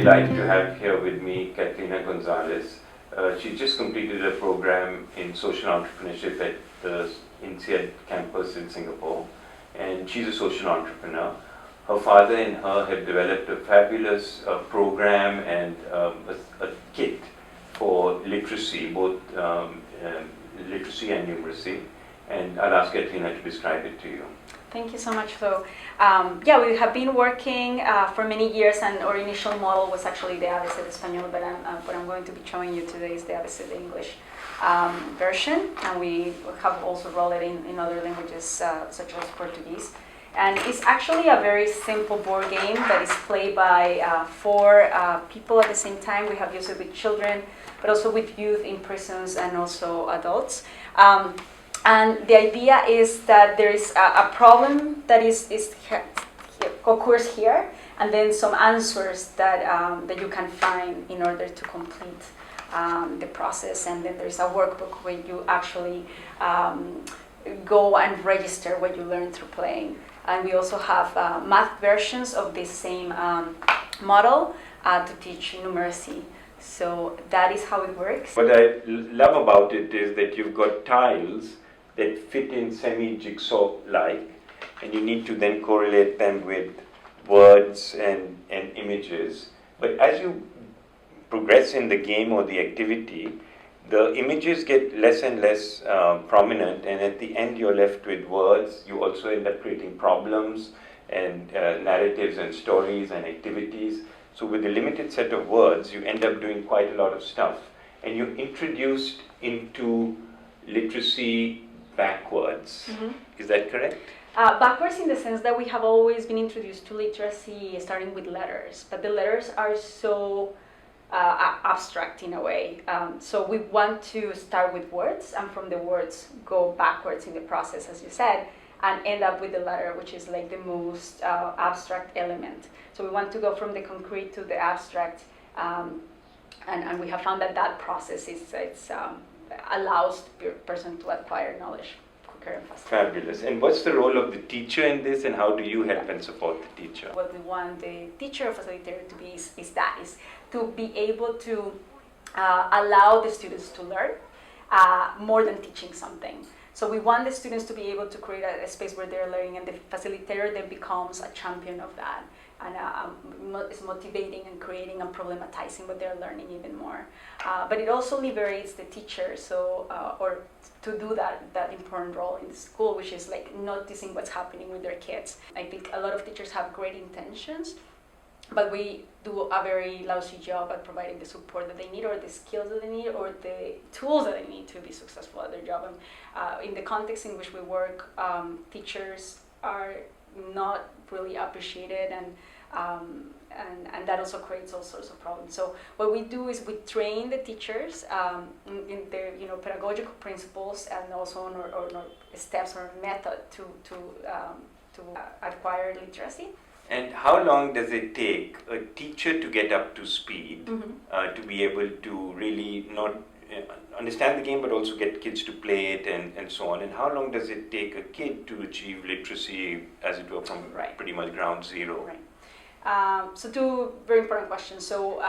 delight to have here with me Catalina González. She just completed a program in social entrepreneurship at the INSEAD campus in Singapore, and she's a social entrepreneur. Her father and her have developed a fabulous program and a kit for literacy, both literacy and numeracy. And I'll ask Catalina to describe it to you. Thank you so much, Flo. We have been working for many years, and our initial model was actually the ABC de Español, but what I'm going to be showing you today is the ABC de English version, and we have also rolled it in other languages such as Portuguese. And it's actually a very simple board game that is played by 4 people at the same time. We have used it with children, but also with youth in prisons and also adults. And the idea is that there is a problem that occurs here, and then some answers that you can find in order to complete the process. And then there's a workbook where you actually go and register what you learn through playing. And we also have math versions of this same model to teach numeracy. So that is how it works. What I love about it is that you've got tiles that fit in semi-jigsaw-like, and you need to then correlate them with words and images. But as you progress in the game or the activity, the images get less and less prominent, and at the end you're left with words. You also end up creating problems and narratives and stories and activities. So with a limited set of words, you end up doing quite a lot of stuff. And you're introduced into literacy backwards. Mm-hmm. Is that correct? Backwards in the sense that we have always been introduced to literacy starting with letters, but the letters are so abstract in a way. So we want to start with words, and from the words go backwards in the process, as you said, and end up with the letter, which is like the most abstract element. So we want to go from the concrete to the abstract, and we have found that process allows the person to acquire knowledge quicker and faster. Fabulous. And what's the role of the teacher in this, and how do you help and support the teacher? What we want the teacher or facilitator to be is to be able to allow the students to learn more than teaching something. So we want the students to be able to create a space where they're learning, and the facilitator then becomes a champion of that, and is motivating and creating and problematizing what they're learning even more. But it also liberates the teacher, or to do that important role in the school, which is like noticing what's happening with their kids. I think a lot of teachers have great intentions, but we do a very lousy job at providing the support that they need, or the skills that they need, or the tools that they need to be successful at their job. And in the context in which we work, teachers are not really appreciated, and that also creates all sorts of problems. So what we do is we train the teachers in their pedagogical principles, and also on our steps or method to acquire literacy. And how long does it take a teacher to get up to speed, mm-hmm. To be able to really not understand the game, but also get kids to play it and so on? And how long does it take a kid to achieve literacy, as it were, from pretty much ground zero? Right. So 2 very important questions. So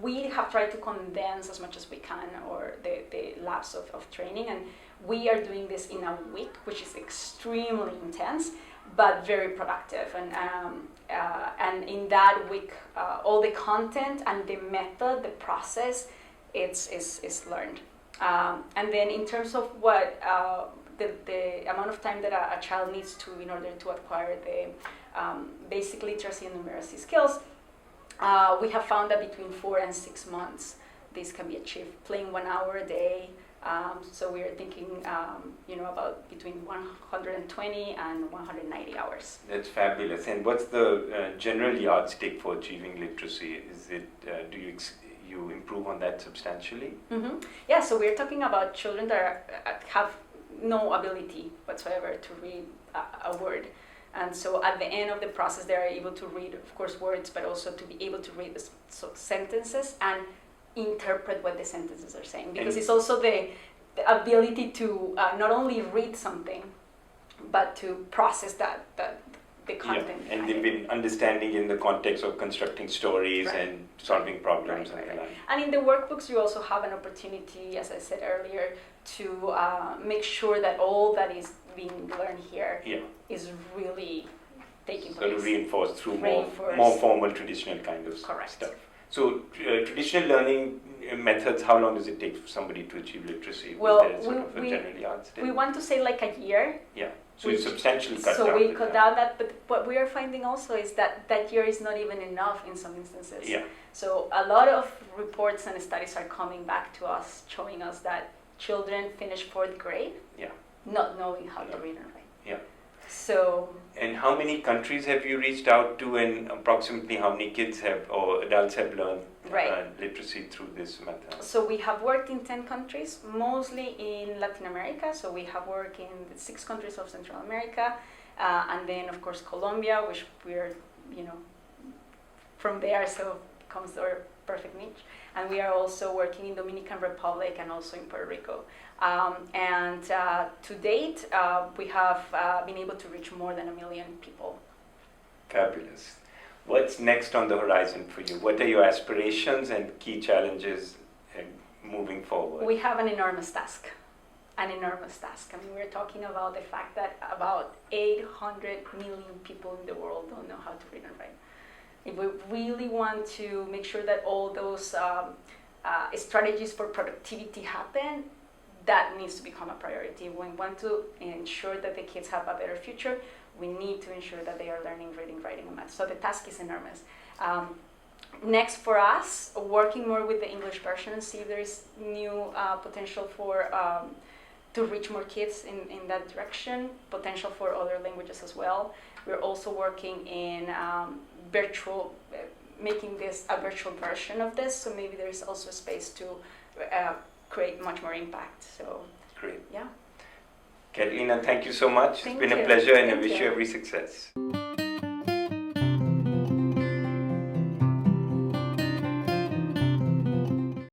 we have tried to condense as much as we can, or the lapse of training, and we are doing this in a week, which is extremely intense, but very productive. And in that week, all the content and the method, the process, is learned. And then in terms of what the amount of time that a child needs to in order to acquire the basic literacy and numeracy skills, we have found that between 4 and 6 months this can be achieved, playing 1 hour a day. So we are thinking, about between 120 and 190 hours. That's fabulous. And what's the general yardstick for achieving literacy? Is it do you improve on that substantially? Mm-hmm. Yeah. So we're talking about children that have no ability whatsoever to read a word, and so at the end of the process, they are able to read, of course, words, but also to be able to read the sentences and interpret what the sentences are saying, because it's also the ability to not only read something, but to process the content. And behind they've it. been understanding in the context of constructing stories Right. and solving problems Right, and right, the right. like. And in the workbooks, you also have an opportunity, as I said earlier, to make sure that all that is being learned here Yeah, is really taking sort of place. reinforced through Reinforced. more formal traditional kind of Correct. stuff. So traditional learning methods, how long does it take for somebody to achieve literacy? Well, Was there sort of a general yardstick? We want to say like a year. Yeah, so which- you substantially cut So down we the cut time. down that, but what we are finding also is that that year is not even enough in some instances. Yeah, So a lot of reports and studies are coming back to us, showing us that children finish 4th grade yeah, not knowing how to No. read and write. yeah. So And how many countries have you reached out to, and approximately how many kids have or adults have learned Right. literacy through this method? So we have worked in 10 countries, mostly in Latin America. So we have worked in the 6 countries of Central America, and then of course Colombia, which we're, from there, so comes our perfect niche. And we are also working in Dominican Republic and also in Puerto Rico. To date, we have been able to reach more than 1 million people. Fabulous. What's next on the horizon for you? What are your aspirations and key challenges moving forward? We have an enormous task. I mean, we're talking about the fact that about 800 million people in the world don't know how to read and write. If we really want to make sure that all those strategies for productivity happen, that needs to become a priority. We want to ensure that the kids have a better future. We need to ensure that they are learning reading, writing, and math. So the task is enormous. Next for us, working more with the English version and see if there is new potential for to reach more kids in that direction, potential for other languages as well. We're also working in virtual, making this a virtual version of this, so maybe there's also space to create much more impact. So, Great. yeah. Catalina, thank you so much. Thank It's been you. a pleasure, and I Thank wish you. you every success.